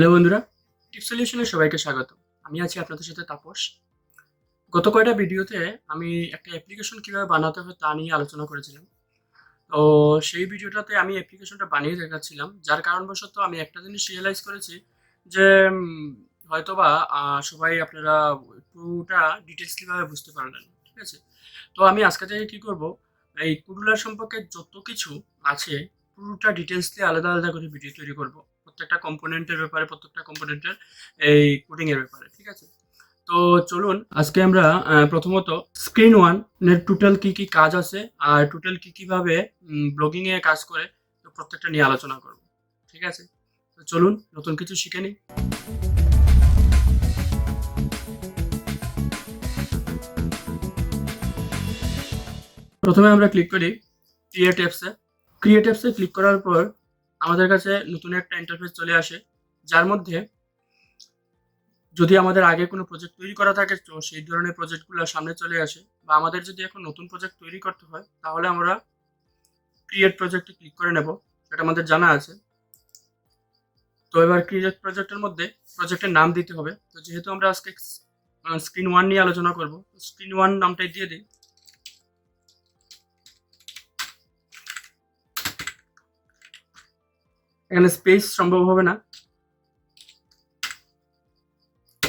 Hello বন্ধুরা, টিপ সলিউশনে সবাইকে স্বাগত। আমি আছি আপনাদের সাথে তাপস। গত কয়টা ভিডিওতে আমি একটা অ্যাপ্লিকেশন কিভাবে বানাতে হয় তা নিয়ে আলোচনা করেছিলাম। তো সেই ভিডিওটাতে আমি অ্যাপ্লিকেশনটা বানিয়ে দেখাচ্ছিলাম, যার কারণবশত আমি একটা জিনিস রিয়েলাইজ করেছি যে হয়তোবা সবাই আপনারা পুরোটা ডিটেলস কিভাবে বুঝতে পারলেন, ঠিক আছে? তো আমি আজকে থেকে কি করব, এই কুডুলার সম্পর্কে যত কিছু আছে পুরোটা ডিটেলস দিয়ে আলাদা আলাদা করে ভিডিও তৈরি করব, প্রত্যেকটা কম্পোনেন্টের ব্যাপারে, প্রত্যেকটা কম্পোনেন্টের এই কোডিং এর ব্যাপারে, ঠিক আছে? তো চলুন আজকে আমরা প্রথমত স্ক্রিন ওয়ান এর টোটাল কি কি কাজ আছে আর টোটাল কি কিভাবে ব্লগিং এ কাজ করে, তো প্রত্যেকটা নিয়ে আলোচনা করব, ঠিক আছে? তো চলুন নতুন কিছু শিখে নিই। প্রথমে আমরা ক্লিক করি ক্রিয়েট অ্যাপসে। ক্রিয়েট অ্যাপসে ক্লিক করার পর আমাদের কাছে নতুন একটা ইন্টারফেস চলে আসে, যার মধ্যে যদি আমাদের আগে কোনো প্রজেক্ট তৈরি করা থাকে তো সেই ধরনের প্রজেক্টগুলো সামনে চলে আসে, বা আমাদের যদি এখন নতুন প্রজেক্ট তৈরি করতে হয় তাহলে আমরা ক্রিয়েট প্রজেক্টে ক্লিক করে নেব, সেটা আমাদের জানা আছে। তো এবার ক্রিয়েট প্রজেক্টের মধ্যে প্রজেক্টের নাম দিতে হবে। তো যেহেতু আমরা আজকে স্ক্রিন ওয়ান নিয়ে আলোচনা করব, স্ক্রিন ওয়ান নামটাই দিয়ে দিই। এখানে স্পেস সম্ভব হবে না।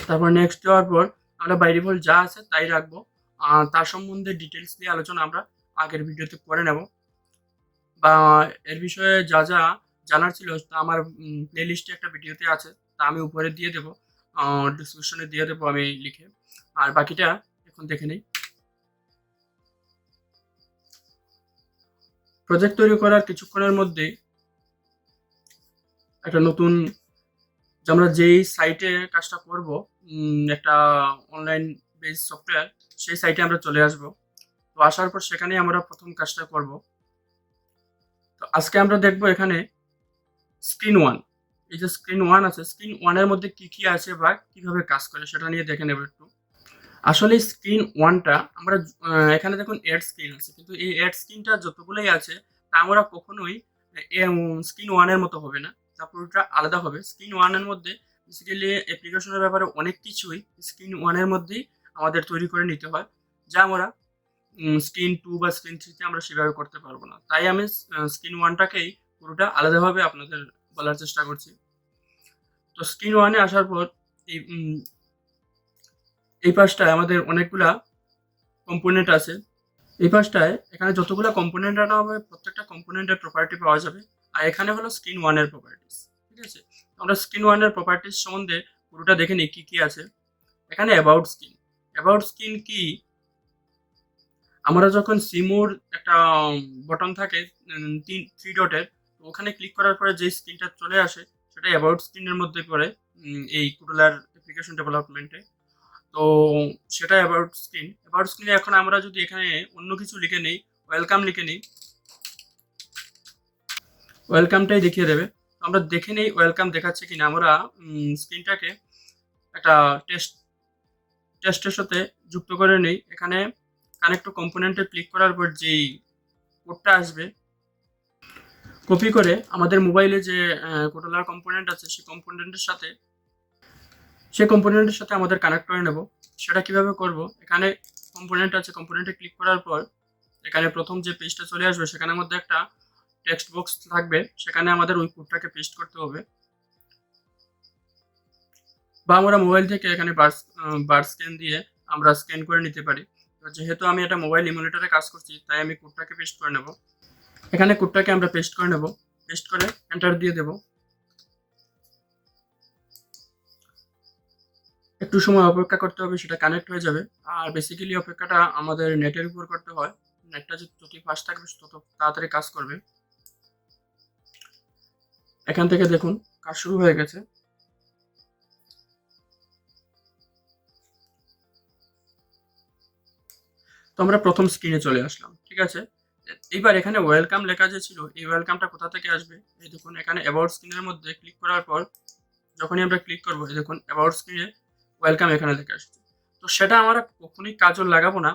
তারপর নেক্সট দেওয়ার পর আমরা বাই ডিফল্ট যা আছে তাই রাখবো। তার সম্বন্ধে ডিটেলস নিয়ে আলোচনা আমরা আগের ভিডিওতে করে নেব, বা এর বিষয়ে যা যা জানার ছিল তা আমার প্লে লিস্টে একটা ভিডিওতে আছে, তা আমি উপরে দিয়ে দেবো, ডিসক্রিপশনে দিয়ে দেবো আমি লিখে। আর বাকিটা এখন দেখে নিই। প্রজেক্ট তৈরি করার কিছুক্ষণের মধ্যেই একটা নতুন, যে আমরা যেই সাইটে কাজটা করব, একটা অনলাইন বেস সফটওয়্যার, সেই সাইটে আমরা চলে আসব। তো আসার পর সেখানেই আমরা প্রথম কাজটা করব। তো আজকে আমরা দেখব এখানে স্ক্রিন ওয়ান। এই যে স্ক্রিন ওয়ান আছে, স্ক্রিন ওয়ানের মধ্যে কি কি আছে বা কিভাবে কাজ করে সেটা নিয়ে দেখে নেব একটু। আসলে স্ক্রিন ওয়ানটা আমরা এখানে দেখুন এড স্ক্রিন আছে, কিন্তু এই এড স্ক্রিনটা যতগুলোই আছে তা আমরা কখনোই স্ক্রিন ওয়ানের মতো হবে না, তা পুরোটা আলাদা হবে। স্ক্রিন ওয়ানের মধ্যে বেসিক্যালি অ্যাপ্লিকেশনের ব্যাপারে অনেক কিছুই স্ক্রিন ওয়ানের মধ্যেই আমাদের তৈরি করে নিতে হয়, যা আমরা স্ক্রিন টু বা স্ক্রিন থ্রিতে আমরা সেভাবে করতে পারবো না। তাই আমি স্ক্রিন ওয়ানটাকেই পুরোটা আলাদাভাবে আপনাদের বলার চেষ্টা করছি। তো স্ক্রিন ওয়ানে আসার পর এই এই পাশটায় আমাদের অনেকগুলা কম্পোনেন্ট আছে। এই পাশটায় এখানে যতগুলা কম্পোনেন্ট আনা হবে প্রত্যেকটা কম্পোনেন্টের প্রপার্টি পাওয়া যাবে। আর এখানে হলো স্ক্রিন ওয়ানের প্রপার্টিস, ঠিক আছে? আমরা স্ক্রিন ওয়ানের প্রপার্টিস সম্বন্ধে পুরোটা দেখে নিই কি কি আছে। এখানে অ্যাবাউট স্ক্রিন। অ্যাবাউট স্ক্রিন কি, আমরা যখন সিমোর একটা বটন থাকে, থ্রি ডটের, ওখানে ক্লিক করার পরে যে স্ক্রিনটা চলে আসে সেটা অ্যাবাউট স্ক্রিনের মধ্যে পড়ে, এই কুডলার অ্যাপ্লিকেশন ডেভেলপমেন্টে। তো সেটা অ্যাবাউট স্ক্রিন। অ্যাবাউট স্ক্রিনে এখন আমরা যদি এখানে অন্য কিছু লিখে নেই, ওয়েলকাম লিখে নিই, ওয়েলকামটাই দেখিয়ে দেবে। তো আমরা দেখে নেই ওয়েলকাম দেখাচ্ছে কিনা। আমরা স্ক্রিনটাকে একটা টেস্টের সাথে যুক্ত করে নেই। এখানে কানেক্ট টু কম্পোনেন্টে ক্লিক করার পর যেই কোডটা আসবে, কপি করে আমাদের মোবাইলে যে কোটলার কম্পোনেন্ট আছে সেই কম্পোনেন্টের সাথে আমাদের কানেক্ট করে নেব। সেটা কিভাবে করব, এখানে কম্পোনেন্ট আছে, কম্পোনেন্টে ক্লিক করার পর এখানে প্রথম যে পেজটা চলে আসবে সেখানের মধ্যে একটা টেক্সট বক্স থাকবে, সেখানে আমাদের ওই কোডটাকে পেস্ট করতে হবে, বা আমরা মোবাইল থেকে এখানে বার স্ক্যান দিয়ে আমরা স্ক্যান করে নিতে পারি। তো যেহেতু আমি এটা মোবাইল ইমুলেটরে কাজ করছি তাই আমি কোডটাকে পেস্ট করে নেব। এখানে কোডটাকে আমরা পেস্ট করে নেব, পেস্ট করে এন্টার দিয়ে দেব। একটু সময় অপেক্ষা করতে হবে, সেটা কানেক্ট হয়ে যাবে। আর বেসিক্যালি অপেক্ষাটা আমাদের নেটের উপর করতে হয়, নেটটা যত ফাস্ট থাকবে তত তাড়াতাড়ি কাজ করবে। এখান থেকে দেখুন কাজ শুরু হয়ে গেছে। তো আমরা প্রথম স্ক্রিনে চলে আসলাম, ঠিক আছে? এইবার এখানে ওয়েলকাম লেখা যে ছিল, এই ওয়েলকামটা কোথা থেকে আসবে, এই দেখুন এখানে অ্যাবাউট স্ক্রিনের মধ্যে ক্লিক করার পর যখনই আমরা ক্লিক করবো, এই দেখুন অ্যাবাউট স্ক্রিনে ওয়েলকাম এখানে থেকে আসছে। তো সেটা আমরা কখনোই কাজও লাগাবো না।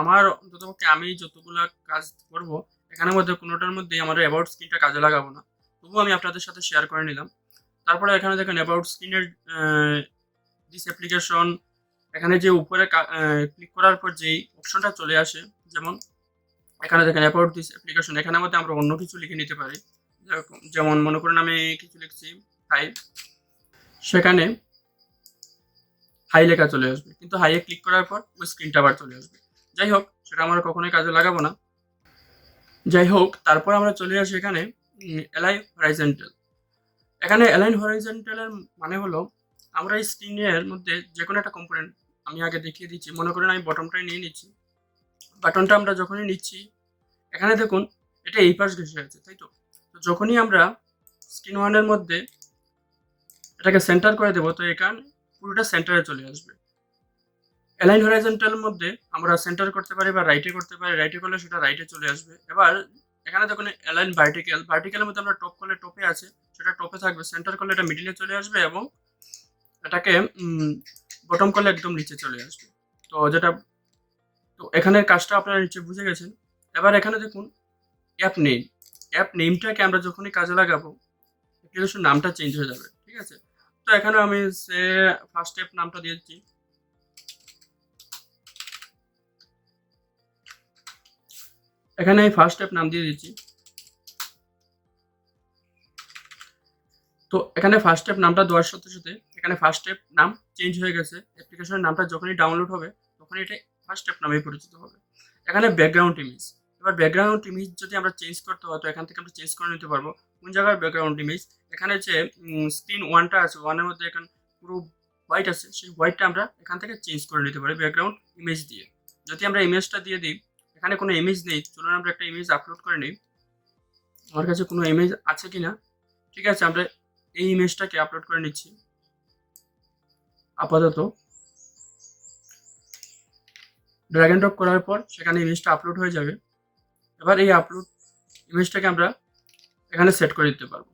আমার অন্ততপক্ষে আমি যতগুলা কাজ করব এখানের মধ্যে কোনোটার মধ্যেই আমরা অ্যাবাউট স্ক্রিনটা কাজে লাগাবো না, তবুও আমি আপনাদের সাথে শেয়ার করে নিলাম। তো তারপরে এখানে দেখেন অ্যাবাউট স্ক্রিনের দিস অ্যাপ্লিকেশন, এখানে যে উপরে ক্লিক করার পর যেই অপশনটা চলে আসে, যেমন এখানে দেখেন অ্যাবাউট দিস অ্যাপ্লিকেশন, এখানের মধ্যে আমরা অন্য কিছু লিখে নিতে পারি। যেমন মনে করেন আমি কিছু লিখছি হাই, সেখানে হাই লেখা চলে আসবে, কিন্তু হাইয়ে ক্লিক করার পর ওই স্ক্রিনটা আবার চলে আসবে। যাই হোক, সেটা আমরা কখনোই কাজে লাগাবো না। যাই হোক, তারপর আমরা চলে আসি এখানে অ্যালাইন হরাইজন্টাল। এখানে অ্যালাইন হরাইজন্টালের মানে হলো আমরা এই স্ক্রিনের মধ্যে যে কোনো একটা কম্পোনেন্ট, আমি আগে দেখিয়ে দিচ্ছি, মনে করেন আমি বটনটাই নিয়ে নিচ্ছি। বাটনটা আমরা যখনই নিচ্ছি, এখানে দেখুন এটা এই পাশ ঘেসে আছে, তাই তো? তো যখনই আমরা স্ক্রিন ওয়ানের মধ্যে এটাকে সেন্টার করে দেবো, তো এখানে পুরোটা সেন্টারে চলে আসবে। অ্যালাইন হরাইজন্টালের মধ্যে আমরা সেন্টার করতে পারি বা রাইটে করতে পারি, রাইটে করলে সেটা রাইটে চলে আসবে। এবার এখানে দেখুন অ্যালাইন ভার্টিক্যাল, ভার্টিক্যালের মধ্যে আমরা টপ করলে টপে আছে, সেটা টপে থাকবে, সেন্টার করলে এটা মিডিলে চলে আসবে, এবং এটাকে বটম করলে একদম নিচে চলে আসবে। তো যেটা, তো এখানের কাজটা আপনারা নিচে বুঝে গেছেন। এবার এখানে দেখুন অ্যাপ নেম, অ্যাপ নেমটাকে আমরা যখনই কাজে লাগাবো অ্যাপ্লিকেশন নামটা চেঞ্জ হয়ে যাবে, ঠিক আছে? তো এখানে আমি সে ফার্স্ট অ্যাপ নামটা দিয়েছি, এখানে আমি ফার্স্ট অ্যাপ নাম দিয়ে দিচ্ছি। তো এখানে ফার্স্ট অ্যাপ নামটা দেওয়ার সাথে সাথে এখানে ফার্স্ট অ্যাপ নাম চেঞ্জ হয়ে গেছে। অ্যাপ্লিকেশনের নামটা যখনই ডাউনলোড হবে তখনই এটা ফার্স্ট অ্যাপ নামে পরিচিত হবে। এখানে ব্যাকগ্রাউন্ড ইমেজ, এবার ব্যাকগ্রাউন্ড ইমেজ যদি আমরা চেঞ্জ করতে হয় তো এখান থেকে আমরা চেঞ্জ করে নিতে পারবো। কোন জায়গায় ব্যাকগ্রাউন্ড ইমেজ, এখানে যে স্ক্রিন ওয়ানটা আছে, ওয়ানের মধ্যে এখানে পুরো হোয়াইট আছে, সেই হোয়াইটটা আমরা এখান থেকে চেঞ্জ করে নিতে পারি ব্যাকগ্রাউন্ড ইমেজ দিয়ে। যদি আমরা ইমেজটা দিয়ে দিই, এখানে কোনো ইমেজ নেই, চলুন আমরা একটা ইমেজ আপলোড করে নিই। আমার কাছে কোনো ইমেজ আছে কিনা, ঠিক আছে, আমরা এই ইমেজটাকে আপলোড করে নিচ্ছি। আপাতত ড্র্যাগ এন্ড ড্রপ করার পর সেখানে ইমেজটা আপলোড হয়ে যাবে। এবার এই আপলোড ইমেজটাকে আমরা এখানে সেট করে দিতে পারবো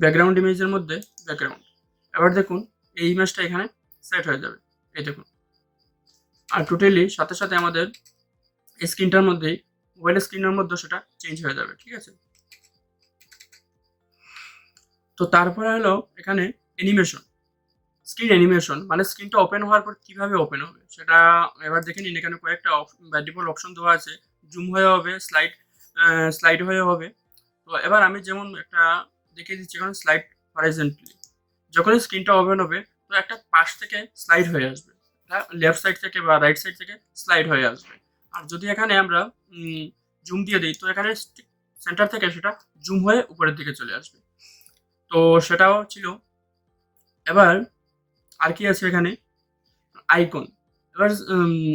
ব্যাকগ্রাউন্ড ইমেজের মধ্যে, ব্যাকগ্রাউন্ড। এবার দেখুন এই ইমেজটা এখানে সেট হয়ে যাবে, এই দেখুন। আর টোটালি সাথে সাথে আমাদের স্ক্রিনটার মধ্যেই, মোবাইলের স্ক্রিনের মধ্যে সেটা চেঞ্জ হয়ে যাবে, ঠিক আছে? তো তারপরে হলো এখানে অ্যানিমেশন, স্ক্রিন অ্যানিমেশন মানে স্ক্রিনটা ওপেন হওয়ার পর কিভাবে ওপেন হবে সেটা এবার দেখে নিন। এখানে কয়েকটা ডিফল্ট অপশন দেওয়া আছে, জুম হয়ে হবে, স্লাইড হয়ে হবে। তো এবার আমি যেমন একটা দেখিয়ে দিচ্ছি, এখন স্লাইড হরাইজন্টালি, যখনই স্ক্রিনটা ওপেন হবে তো একটা পাশ থেকে স্লাইড হয়ে আসবে, লেফট সাইড থেকে বা রাইট সাইড থেকে স্লাইড হয়ে আসবে। আর যদি এখানে আমরা জুম দিয়ে দিই তো এখানে সেন্টার থেকে সেটা জুম হয়ে উপরের দিকে চলে আসবে। তো সেটাও ছিল। এবার আর কি আছে এখানে, আইকন। এবার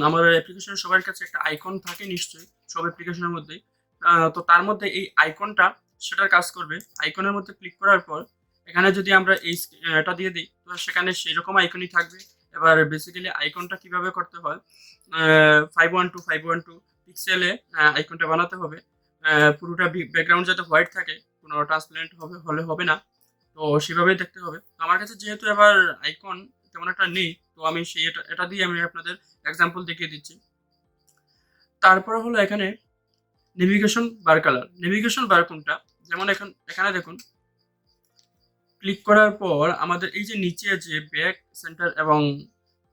আমার অ্যাপ্লিকেশন সবার কাছে একটা আইকন থাকে নিশ্চয়ই, সব অ্যাপ্লিকেশনের মধ্যেই। তো তার মধ্যে এই আইকনটা সেটার কাজ করবে। আইকনের মধ্যে ক্লিক করার পর এখানে যদি আমরা এই এটা দিয়ে দিই তো সেখানে সেই রকম আইকনই থাকবে। এবার বেসিক্যালি আইকনটা কিভাবে করতে হয়, 512 পিক্সেলে আইকনটা বানাতে হবে। পুরোটা ব্যাকগ্রাউন্ড যাতে হোয়াইট থাকে, কোনো ট্রান্সপারেন্ট হলে হবে না, তো সেভাবেই দেখতে হবে। তো আমার কাছে যেহেতু এবার আইকন তেমন একটা নেই, তো আমি সেই এটা দিয়ে আমি আপনাদের এক্সাম্পল দেখিয়ে দিচ্ছি। তারপর হলো এখানে নেভিগেশন বার কালার, নেভিগেশন বার কোনটা, যেমন এখানে দেখুন ক্লিক করার পর আমাদের এই যে নিচে যে ব্যাক, সেন্টার এবং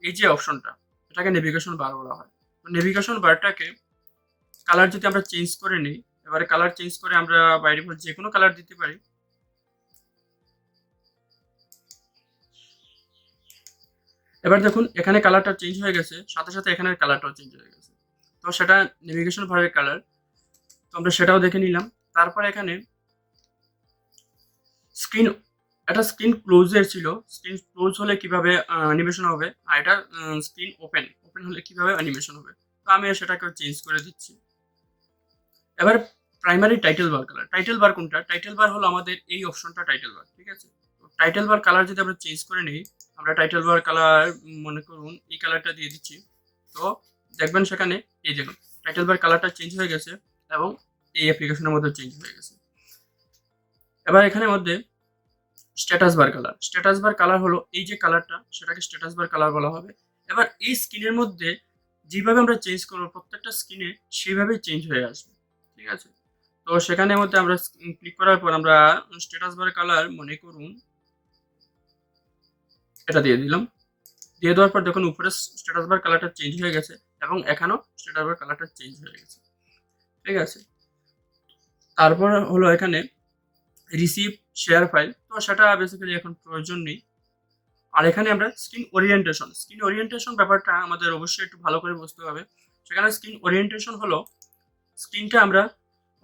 এই যে অপশনটা, এটাকে নেভিগেশন বার বলা হয়। তো নেভিগেশন বারটাকে কালার যদি আমরা চেঞ্জ করে নিই, এবারে কালার চেঞ্জ করে আমরা বাই ডিফল্ট যে কোনো কালার দিতে পারি। এবার দেখুন এখানে কালারটা চেঞ্জ হয়ে গেছে, সাথে সাথে এখানের কালারটাও চেঞ্জ হয়ে গেছে। তো সেটা নেভিগেশন বারের কালার, তো আমরা সেটাও দেখে নিলাম। তারপর এখানে স্ক্রিন, একটা স্ক্রিন ক্লোজের ছিল, স্ক্রিন ক্লোজ হলে কিভাবে অ্যানিমেশন হবে, আর এটা স্ক্রিন ওপেন হলে কিভাবে অ্যানিমেশন হবে। তো আমি সেটাকে চেঞ্জ করে দিচ্ছি। এবার primary title bar colour, title bar কোনটা, টাইটেল বার হলো আমাদের এই অপশনটা টাইটেল বার, ঠিক আছে? তো টাইটেল বার কালার যদি আমরা চেঞ্জ করে নিই, আমরা টাইটেল বার কালার মনে করুন এই কালারটা দিয়ে দিচ্ছি। তো দেখবেন সেখানে এই দেখুন টাইটেল বার কালারটা চেঞ্জ হয়ে গেছে এবং এই অ্যাপ্লিকেশনের মধ্যে চেঞ্জ হয়ে গেছে। এবার এখানের মধ্যে status bar colour, status bar colour হলো এই যে কালারটা, সেটাকে স্ট্যাটাস বার কালার বলা হবে। এবার এই স্ক্রিনের মধ্যে যেভাবে আমরা চেঞ্জ করবো প্রত্যেকটা স্ক্রিনে সেইভাবেই চেঞ্জ হয়ে আসবে, ঠিক আছে? তো সেখানের মধ্যে আমরা ক্লিক করার পর আমরা স্ট্যাটাস বার কালার মনে করুন এটা দিয়ে দিলাম। দিয়ে দেওয়ার পর দেখুন উপরে স্ট্যাটাস বার কালারটা চেঞ্জ হয়ে গেছে এবং এখানেও স্ট্যাটাস বার কালারটা চেঞ্জ হয়ে গেছে। ঠিক আছে, তারপর হলো এখানে রিসিভ শেয়ার ফাইল, তো সেটা বেসিক্যালি এখন প্রয়োজন নেই। আর এখানে আমরা স্ক্রিন ওরিয়েন্টেশন ব্যাপারটা আমাদের অবশ্যই একটু ভালো করে বুঝতে হবে। সেখানে স্ক্রিন ওরিয়েন্টেশন হলো স্ক্রিনটা আমরা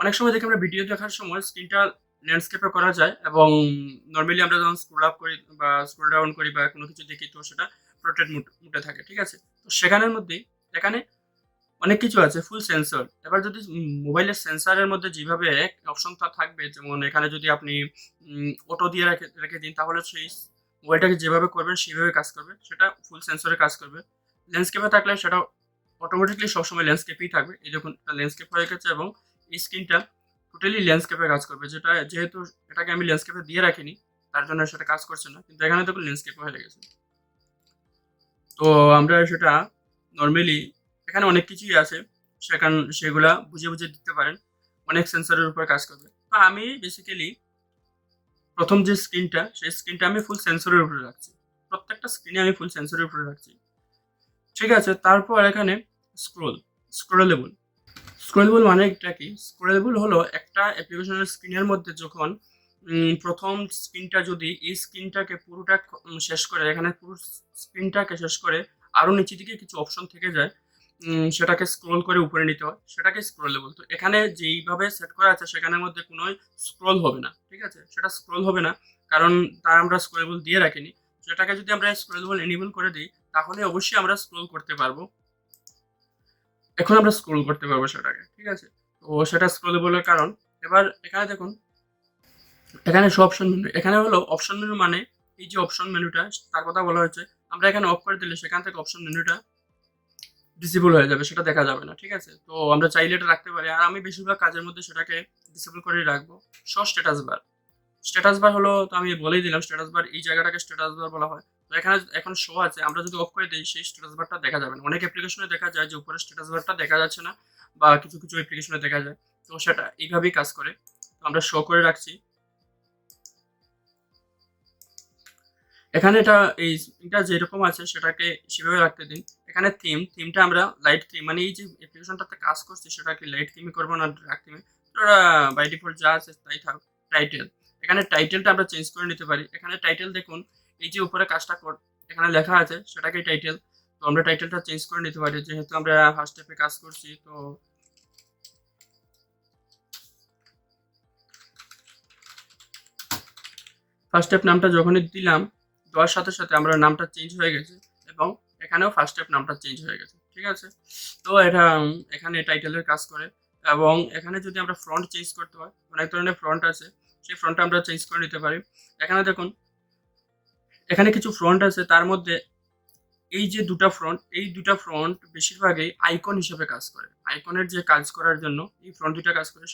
অনেক সময় দেখি আমরা ভিডিও দেখার সময় স্ক্রিনটা ল্যান্ডস্কেপে করা যায় এবং নর্মালি আমরা যখন স্ক্রল আপ করি বা স্ক্রল ডাউন করি বা কোনো কিছু দেখি তো সেটা পোর্ট্রেট মুডে থাকে। ঠিক আছে, তো সেখানের মধ্যে এখানে অনেক কিছু আছে ফুল সেন্সর। এবার যদি মোবাইলের সেন্সারের মধ্যে যেভাবে অপশনটা থাকবে, যেমন এখানে যদি আপনি অটো দিয়ে রেখে দিন তাহলে সেই মোবাইলটাকে যেভাবে করবেন সেভাবে কাজ করবে, সেটা ফুল সেন্সরে কাজ করবে। ল্যান্ডস্কেপে থাকলে সেটা অটোমেটিকলি সবসময় ল্যান্ডস্কেপেই থাকবে। এই দেখুন ল্যান্ডস্কেপ হয়ে গেছে এবং এই স্ক্রিনটা টোটালি ল্যান্ডস্কেপে কাজ করবে, যেটা যেহেতু এটাকে আমি ল্যান্ডস্কেপে দিয়ে রাখিনি তার জন্য সেটা কাজ করছে না, কিন্তু এখানে দেখুন ল্যান্ডস্কেপে হয়ে গেছে। তো আমরা সেটা নর্মালি এখানে অনেক কিছুই আছে, সেগুলা বুঝে বুঝে দিতে পারেন, অনেক সেন্সরের উপর কাজ করবে। তো আমি বেসিক্যালি প্রথম যে স্ক্রিনটা সেই স্ক্রিনটা আমি ফুল সেন্সরের উপরে রাখছি, প্রত্যেকটা স্ক্রিনে আমি ফুল সেন্সরের উপরে রাখছি। ঠিক আছে, তারপর এখানে স্ক্রোলেবল স্ক্রোলেবল মানে এটা কি? স্ক্রোলেবল হলো একটা অ্যাপ্লিকেশনের স্ক্রিনের মধ্যে যখন প্রথম স্ক্রিনটা যদি এই স্ক্রিনটাকে পুরোটা শেষ করে, এখানে পুরো স্ক্রিনটাকে শেষ করে আরো নিচে দিকে কিছু অপশন থেকে যায়, সেটাকে স্ক্রোল করে উপরে নিতে হয়, সেটাকে স্ক্রোলেবল। তো এখানে যেইভাবে সেট করা আছে সেখানের মধ্যে কোনো স্ক্রোল হবে না। ঠিক আছে, সেটা স্ক্রোল হবে না কারণ তার আমরা স্ক্রোলেবল দিয়ে রাখিনি। সেটাকে যদি আমরা স্ক্রোলেবল এনেবল করে দিই তাহলে অবশ্যই আমরা স্ক্রোল করতে পারবো, এখন আমরা স্ক্রোল করতে পারবো সেটাকে। ঠিক আছে, তো সেটা স্ক্রোলেবলের কারণ। এবার এখানে দেখুন এখানে সব অপশন মেনু, এখানে হলো অপশন মেনু মানে এই যে অপশন মেনুটা তার কথা বলা হয়েছে। আমরা এখানে অফ করে দিলে সেখান থেকে অপশন মেনুটা ডিসেবল হয়ে যাবে, সেটা দেখা যাবে না। ঠিক আছে, তো আমরা চাইলে এটা রাখতে পারি, আর আমি বেশিরভাগ কাজের মধ্যে সেটাকে ডিসেবল করে রাখবো। স্ট্যাটাস বার হলো, তো আমি বলেই দিলাম স্ট্যাটাস বার, এই জায়গাটাকে স্ট্যাটাস বার বলা হয়। তো এখানে এখন শো আছে, আমরা যদি অফ করে দিই সেই স্ট্যাটাস বারটা দেখা যাবে না। অনেক অ্যাপ্লিকেশনে দেখা যায় যে উপরে স্ট্যাটাস বারটা দেখা যাচ্ছে না, বা কিছু কিছু অ্যাপ্লিকেশনে দেখা যায়। তো সেটা এইভাবেই কাজ করে, তো আমরা শো করে রাখছি। এখানে এটা যেরকম আছে সেটাকে সেভাবে রাখতে দিন। এখানে থিমটা আমরা লাইট থিম, মানে এই যে অ্যাপ্লিকেশনটাতে কাজ করছি সেটাকে লাইট থিমে করবো না ডার্ক থিমে, বাই ডিফল্ট যা আছে তাই থাক। টাইটেল, এখানে টাইটেলটা আমরা চেঞ্জ করে নিতে পারি। এখানে টাইটেল দেখুন এই যে উপরে কাজটা এখানে লেখা আছে সেটাকে টাইটেল, তো আমরা টাইটেলটা চেঞ্জ করে নিতে পারি যেহেতু আমরা ফার্স্ট স্টেপে কাজ করছি। তো ফার্স্ট স্টেপ নামটা যখনই দিলাম, দেওয়ার সাথে সাথে আমরা নামটা চেঞ্জ হয়ে গেছে এবং এখানেও ফার্স্ট স্টেপ নামটা চেঞ্জ হয়ে গেছে। ঠিক আছে, তো এটা এখানে টাইটেলের কাজ করে। এবং এখানে যদি আমরা ফ্রন্ট চেঞ্জ করতে হয়, অনেক ধরনের ফ্রন্ট আছে, সেই ফ্রন্টটা আমরা চেঞ্জ করে নিতে পারি। এখানে দেখুন এখানে কিছু ফ্রন্ট আছে, তার মধ্যে এই যে এই দুটা ফ্রন্ট বেশিরভাগই আইকন হিসেবে কাজ করে। আইকনের যে কাজ করার জন্য এই ফ্রন্ট দুটা কাজ করে,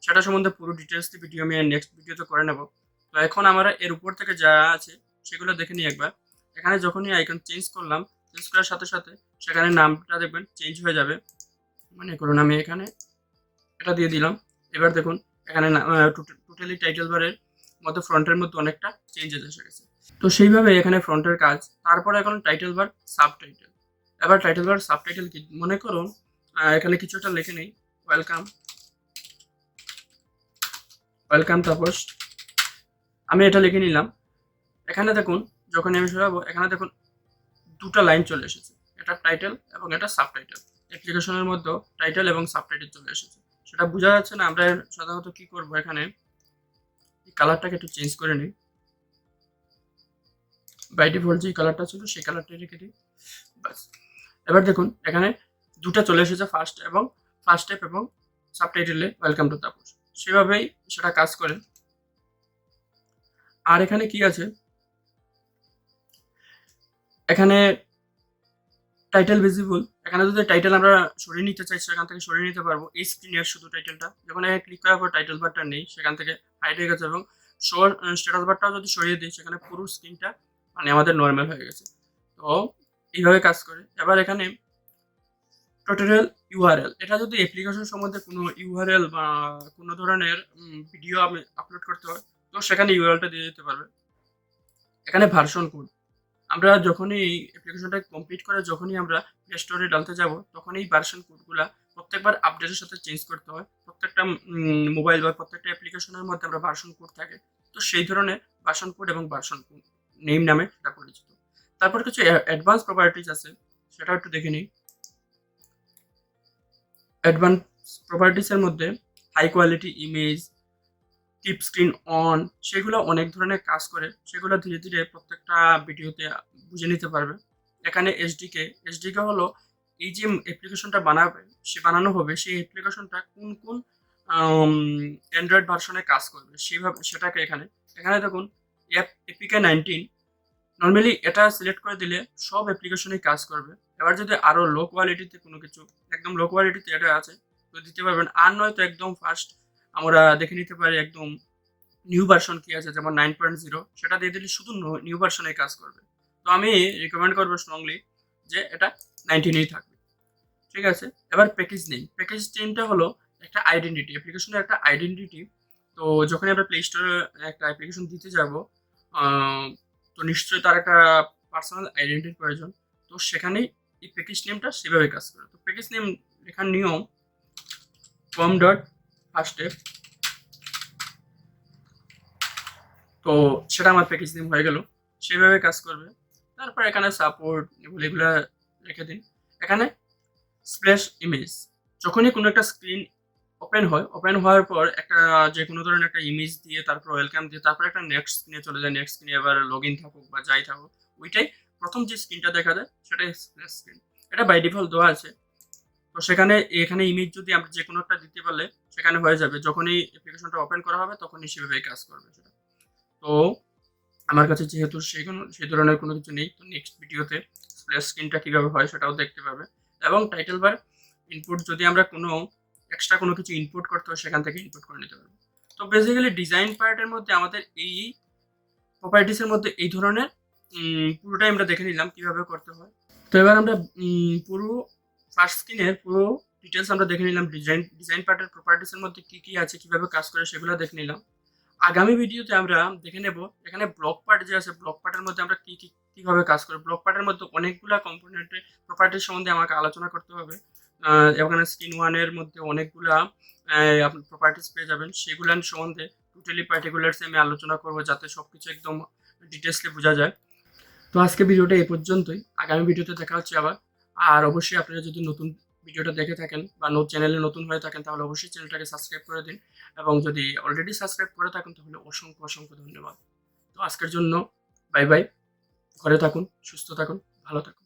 সেটা সম্বন্ধে পুরো ডিটেলস ভিডিও আমি নেক্সট ভিডিওতে করে নেব। তো এখন আমরা এর উপর থেকে যা আছে সেগুলো দেখে নিই একবার। এখানে যখনই আইকন চেঞ্জ করলাম, চেঞ্জ করার সাথে সাথে সেখানে নামটা দেখবেন চেঞ্জ হয়ে যাবে। মনে করুন আমি এখানে এটা দিয়ে দিলাম। এবার দেখুন এখানে টোটালি টাইটেল বারের মধ্যে ফ্রন্টের মধ্যে অনেকটা চেঞ্জেস এসে গেছে। তো সেইভাবে এখানে ফ্রন্টের কাজ। তারপরে এখন টাইটেল বার সাবটাইটেল। এবার টাইটেল বার সাবটাইটেল কি, মনে করুন এখানে কিছু একটা লিখে নেই, ওয়েলকাম তারপর আমি এটা লিখে নিলাম। এখানে দেখুন যখন আমি সরাবো এখানে দেখুন দুটা লাইন চলে এসেছে, এটা টাইটেল এবং এটা সাবটাইটেল। অ্যাপ্লিকেশনের মধ্যে টাইটেল এবং সাবটাইটেল চলে এসেছে, সেটা বোঝা যাচ্ছে না। আমরা সাধারণত কি করব, এখানে কালারটাকে একটু চেঞ্জ করে নিই। বাই ডিফল্ট যে কালারটা ছিল সেই কালারটাই রেখে দিই, বাস। এবার দেখুন এখানে দুটা চলে এসেছে, ফার্স্ট স্টেপ এবং সাবটাইটেলে ওয়েলকাম টু তাপস, সেভাবেই সেটা কাজ করে। আর এখানে কি আছে, এখানে টাইটেল ভিজিবল। এখানে যদি টাইটেল আমরা সরিয়ে নিতে চাই সেখান থেকে সরিয়ে নিতে পারবো। এই স্ক্রিনের শুধু টাইটেলটা যখন এখানে ক্লিক করার পর টাইটেল বারটা নেই, সেখান থেকে হাইড হয়ে গেছে। এবং স্ট্যাটাস বারটাও যদি সরিয়ে দিই সেখানে পুরো স্ক্রিনটা মানে আমাদের নর্মাল হয়ে গেছে। তো এইভাবে কাজ করে। এবার এখানে টোটাল ইউআরএল, এটা যদি অ্যাপ্লিকেশন সম্বন্ধে কোনো ইউআরএল বা কোনো ধরনের ভিডিও আমি আপলোড করতে হয়, তো সেখানে ইউআরএলটা দিয়ে দিতে পারবে। এখানে ভার্সন কোড, আমরা যখনই অ্যাপ্লিকেশনটা কমপ্লিট করে যখনই আমরা প্লে স্টোরে ডালতে যাব, তখন এই ভার্সন কোডগুলা প্রত্যেকবার আপডেটের সাথে চেঞ্জ করতে হয়। প্রত্যেকটা মোবাইল বা প্রত্যেকটা অ্যাপ্লিকেশনের মধ্যে আমরা ভার্সন কোড থাকে, তো সেই ধরনের ভার্সন কোড এবং ভার্সন নেম নামে সেটা পরিচিত। তারপর কিছু অ্যাডভান্স প্রপার্টিজ আছে, সেটা একটু দেখে নিই। অ্যাডভান্স প্রপার্টিসের মধ্যে high quality image, keep screen on, সেগুলো অনেক ধরনের কাজ করে, সেগুলো ধীরে ধীরে প্রত্যেকটা ভিডিওতে বুঝে নিতে পারবে। এখানে এসডিকে হলো এই যে অ্যাপ্লিকেশনটা বানানো হবে, সেই অ্যাপ্লিকেশনটা কোন কোন অ্যান্ড্রয়েড ভার্সনে কাজ করবে সেইভাবে সেটাকে এখানে এখানে দেখুন এপিকে 19, নর্মালি এটা সিলেক্ট করে দিলে সব অ্যাপ্লিকেশনে কাজ করবে। এবার যদি আরো লো কোয়ালিটিতে কোনো কিছু, একদম লো কোয়ালিটিতে এটা আছে তো দিতে পারবেন, আর নয় তো একদম ফার্স্ট আমরা দেখে নিতে পারি একদম নিউ ভার্সন কি আছে, যেমন 9.0, সেটা দিয়ে দিলে শুধু নিউ ভার্সনে কাজ করবে। তো আমি রিকমেন্ড করবো স্ট্রংলি যে এটা 19এই থাকবে। ঠিক আছে, এবার প্যাকেজ নেমটা হলো একটা আইডেন্টিটি, অ্যাপ্লিকেশনের একটা আইডেন্টিটি। তো যখনই আমরা প্লে স্টোরে একটা অ্যাপ্লিকেশন দিতে যাব, তো নিশ্চয়ই তার একটা পার্সোনাল আইডেন্টিটির প্রয়োজন। তো সেখানেই এই প্যাকেজ নেমটা সেভাবে কাজ করে। তো প্যাকেজ নেম লেখার নিয়ম কম ডট ফার্স্টে, তো সেটা আমার প্যাকেজ নেম হয়ে গেল, সেভাবে কাজ করবে। তারপর এখানে সাপোর্ট এগুলা রেখে দিন। এখানে স্প্ল্যাশ ইমেজ, যখনই কোনো একটা স্ক্রিন ওপেন হওয়ার পর একটা যে কোনো ধরনের একটা ইমেজ দিয়ে তারপর ওয়েলকাম দিয়ে তারপর একটা নেক্সট স্ক্রিনে চলে যায়, নেক্সট স্ক্রিনে এবার লগ ইন থাকুক বা যাই থাকুক, ওইটাই প্রথম যে স্ক্রিনটা দেখা যায় সেটাই স্প্ল্যাশ স্ক্রিন। এটা বাই ডিফল্ট দেওয়া আছে। তো এখানে ইমেজ যদি আমরা যে কোনো একটা দিতে পারলে সেখানে হয়ে যাবে, যখনই অ্যাপ্লিকেশনটা ওপেন করা হবে তখনই সেভাবে কাজ করবে সেটা। তো আমার কাছে যেহেতু সেই ধরনের কোনো কিছু নেই, তো নেক্সট ভিডিওতে স্প্ল্যাশ স্ক্রিনটা কীভাবে হয় সেটাও দেখতে পাবে। এবং টাইটেল বার ইনপুট, যদি আমরা কোনো এক্সট্রা কোনো কিছু ইনপুট করতে হয় সেখান থেকে ইনপুট করে নিতে পারবো। তো বেসিক্যালি ডিজাইন পার্টের মধ্যে আমাদের এই প্রপার্টিসের মধ্যে এই ধরনের পুরোটাই আমরা দেখে নিলাম কিভাবে করতে হয়। তো এবার আমরা পুরো ফার্স্ট স্ক্রিনের পুরো ডিটেলস আমরা দেখে নিলাম, ডিজাইন পার্টের প্রপার্টিসের মধ্যে কি কি আছে, কিভাবে কাজ করে সেগুলো দেখে নিলাম। আগামী ভিডিওতে আমরা দেখে নেব এখানে ব্লক পার্ট যে আছে, ব্লক পার্টের মধ্যে আমরা কিভাবে কাজ করি। ব্লক পার্টের মধ্যে অনেকগুলা কম্পোনেন্টের প্রপার্টির সম্বন্ধে আমাকে আলোচনা করতে হবে। এখানে স্ক্রিন ওয়ানের মধ্যে অনেকগুলা আপনি প্রপার্টিস পেয়ে যাবেন, সেগুলার সম্বন্ধে টোটালি পার্টিকুলার্স আমি আলোচনা করব যাতে সবকিছু একদম ডিটেলসলি বোঝা যায়। তো আজকে ভিডিওটা এই পর্যন্তই, আগামী ভিডিওতে দেখা হচ্ছে আবার। আর অবশ্যই আপনারা যদি নতুন ভিডিওটা দেখে থাকেন বা চ্যানেলে নতুন হয়ে থাকেন তাহলে অবশ্যই চ্যানেলটাকে সাবস্ক্রাইব করে দিন, এবং যদি অলরেডি সাবস্ক্রাইব করে থাকেন তাহলে অসংখ্য অসংখ্য ধন্যবাদ। তো আজকের জন্য বাই বাই, ঘরে থাকুন, সুস্থ থাকুন, ভালো থাকুন।